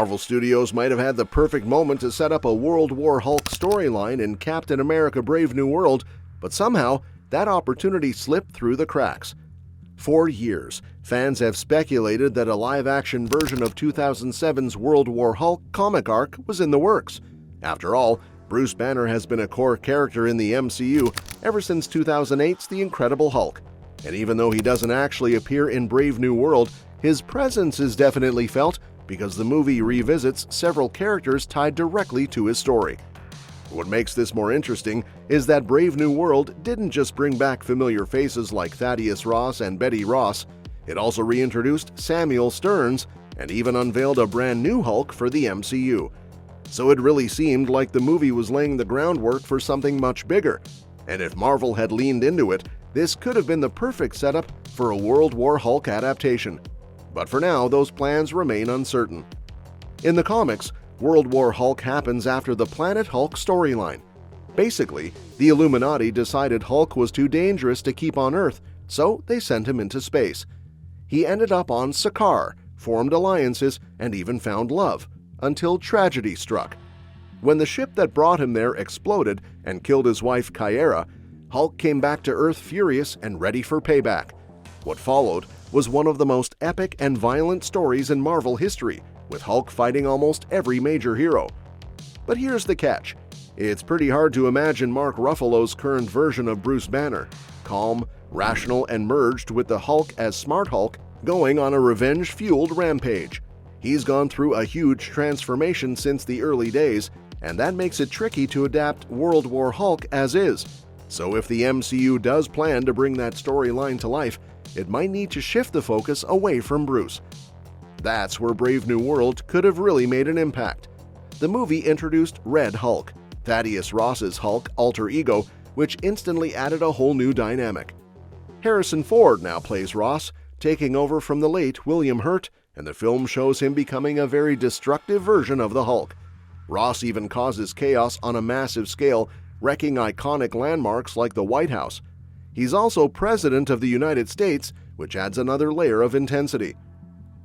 Marvel Studios might have had the perfect moment to set up a World War Hulk storyline in Captain America: Brave New World, but somehow that opportunity slipped through the cracks. For years, fans have speculated that a live-action version of 2007's World War Hulk comic arc was in the works. After all, Bruce Banner has been a core character in the MCU ever since 2008's The Incredible Hulk. And even though he doesn't actually appear in Brave New World, his presence is definitely felt because the movie revisits several characters tied directly to his story. What makes this more interesting is that Brave New World didn't just bring back familiar faces like Thaddeus Ross and Betty Ross, it also reintroduced Samuel Stearns and even unveiled a brand new Hulk for the MCU. So it really seemed like the movie was laying the groundwork for something much bigger, and if Marvel had leaned into it, this could have been the perfect setup for a World War Hulk adaptation. But for now, those plans remain uncertain. In the comics, World War Hulk happens after the Planet Hulk storyline. Basically, the Illuminati decided Hulk was too dangerous to keep on Earth, so they sent him into space. He ended up on Sakaar, formed alliances, and even found love, until tragedy struck. When the ship that brought him there exploded and killed his wife Kyera, Hulk came back to Earth furious and ready for payback. What followed was one of the most epic and violent stories in Marvel history, with Hulk fighting almost every major hero. But here's the catch. It's pretty hard to imagine Mark Ruffalo's current version of Bruce Banner, calm, rational, and merged with the Hulk as Smart Hulk, going on a revenge-fueled rampage. He's gone through a huge transformation since the early days, and that makes it tricky to adapt World War Hulk as is. So if the MCU does plan to bring that storyline to life, it might need to shift the focus away from Bruce. That's where Brave New World could have really made an impact. The movie introduced Red Hulk, Thaddeus Ross's Hulk alter ego, which instantly added a whole new dynamic. Harrison Ford now plays Ross, taking over from the late William Hurt, and the film shows him becoming a very destructive version of the Hulk. Ross even causes chaos on a massive scale, wrecking iconic landmarks like the White House. He's also President of the United States, which adds another layer of intensity.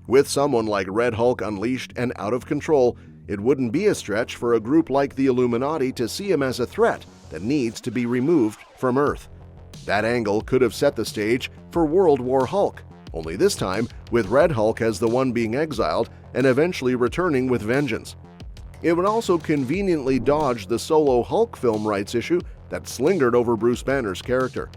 With someone like Red Hulk unleashed and out of control, it wouldn't be a stretch for a group like the Illuminati to see him as a threat that needs to be removed from Earth. That angle could have set the stage for World War Hulk, only this time with Red Hulk as the one being exiled and eventually returning with vengeance. It would also conveniently dodge the solo Hulk film rights issue that lingered over Bruce Banner's character.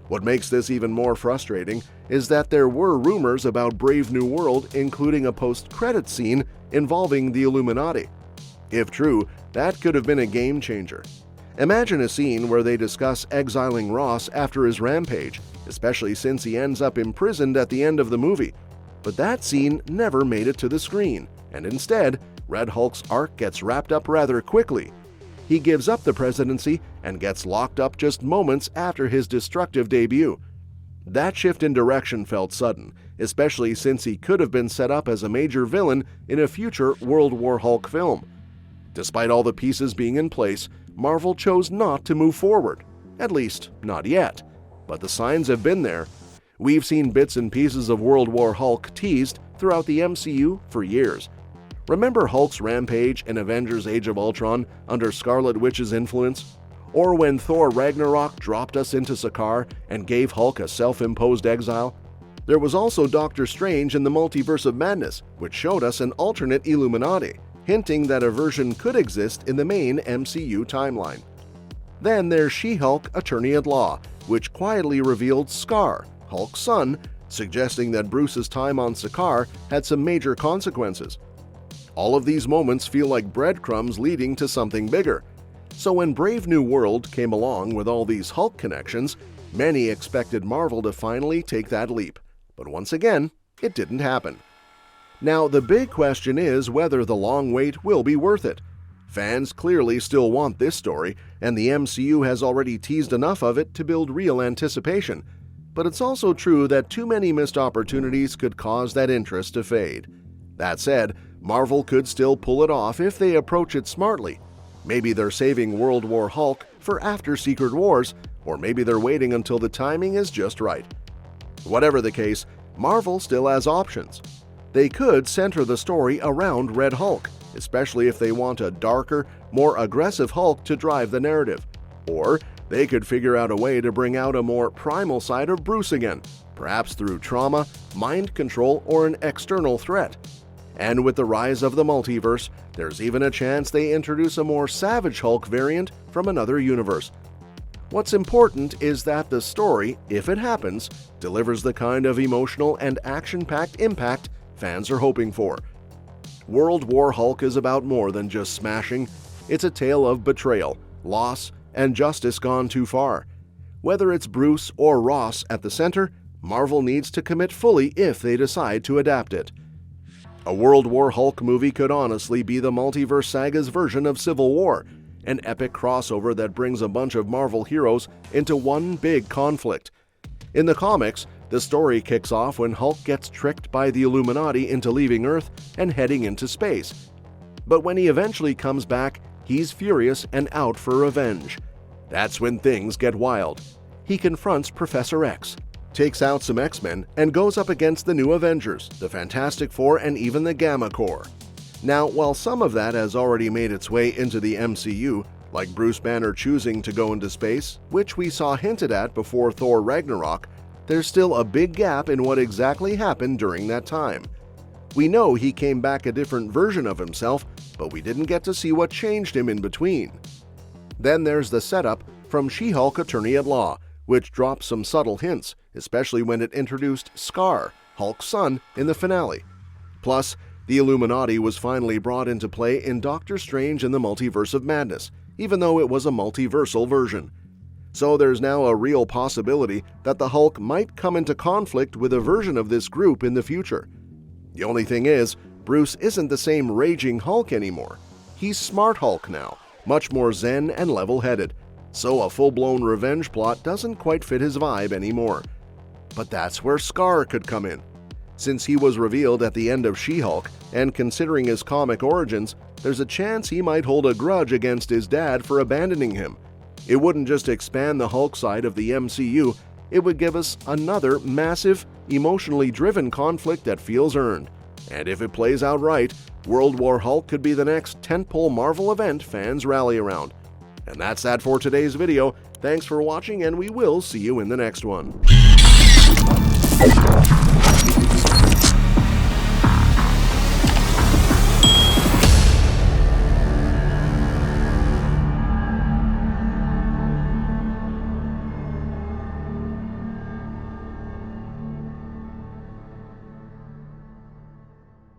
What makes this even more frustrating is that there were rumors about Brave New World including a post-credits scene involving the Illuminati. If true, that could have been a game changer. Imagine a scene where they discuss exiling Ross after his rampage, especially since he ends up imprisoned at the end of the movie. But that scene never made it to the screen, and instead, Red Hulk's arc gets wrapped up rather quickly. He gives up the presidency and gets locked up just moments after his destructive debut. That shift in direction felt sudden, especially since he could have been set up as a major villain in a future World War Hulk film. Despite all the pieces being in place, Marvel chose not to move forward, at least not yet. But the signs have been there. We've seen bits and pieces of World War Hulk teased throughout the MCU for years. Remember Hulk's rampage in Avengers: Age of Ultron under Scarlet Witch's influence? Or when Thor Ragnarok dropped us into Sakaar and gave Hulk a self-imposed exile? There was also Doctor Strange in the Multiverse of Madness, which showed us an alternate Illuminati, hinting that a version could exist in the main MCU timeline. Then there's She-Hulk Attorney-at-Law, which quietly revealed Scar, Hulk's son, suggesting that Bruce's time on Sakaar had some major consequences. All of these moments feel like breadcrumbs leading to something bigger. So when Brave New World came along with all these Hulk connections, many expected Marvel to finally take that leap. But once again, it didn't happen. Now, the big question is whether the long wait will be worth it. Fans clearly still want this story, and the MCU has already teased enough of it to build real anticipation. But it's also true that too many missed opportunities could cause that interest to fade. That said, Marvel could still pull it off if they approach it smartly. Maybe they're saving World War Hulk for after Secret Wars, or maybe they're waiting until the timing is just right. Whatever the case, Marvel still has options. They could center the story around Red Hulk, especially if they want a darker, more aggressive Hulk to drive the narrative. Or they could figure out a way to bring out a more primal side of Bruce again, perhaps through trauma, mind control, or an external threat. And with the rise of the multiverse, there's even a chance they introduce a more savage Hulk variant from another universe. What's important is that the story, if it happens, delivers the kind of emotional and action-packed impact fans are hoping for. World War Hulk is about more than just smashing. It's a tale of betrayal, loss, and justice gone too far. Whether it's Bruce or Ross at the center, Marvel needs to commit fully if they decide to adapt it. A World War Hulk movie could honestly be the multiverse saga's version of Civil War, an epic crossover that brings a bunch of Marvel heroes into one big conflict. In the comics, the story kicks off when Hulk gets tricked by the Illuminati into leaving Earth and heading into space. But when he eventually comes back, he's furious and out for revenge. That's when things get wild. He confronts Professor X, takes out some X-Men, and goes up against the new Avengers, the Fantastic Four, and even the Gamma Corps. Now, while some of that has already made its way into the MCU, like Bruce Banner choosing to go into space, which we saw hinted at before Thor Ragnarok, there's still a big gap in what exactly happened during that time. We know he came back a different version of himself, but we didn't get to see what changed him in between. Then there's the setup from She-Hulk Attorney at Law, which drops some subtle hints, especially when it introduced Scar, Hulk's son, in the finale. Plus, the Illuminati was finally brought into play in Doctor Strange and the Multiverse of Madness, even though it was a multiversal version. So there's now a real possibility that the Hulk might come into conflict with a version of this group in the future. The only thing is, Bruce isn't the same raging Hulk anymore. He's Smart Hulk now, much more zen and level-headed, so a full-blown revenge plot doesn't quite fit his vibe anymore. But that's where Scar could come in. Since he was revealed at the end of She-Hulk, and considering his comic origins, there's a chance he might hold a grudge against his dad for abandoning him. It wouldn't just expand the Hulk side of the MCU, it would give us another massive, emotionally driven conflict that feels earned. And if it plays out right, World War Hulk could be the next tentpole Marvel event fans rally around. And that's that for today's video. Thanks for watching, and we will see you in the next one.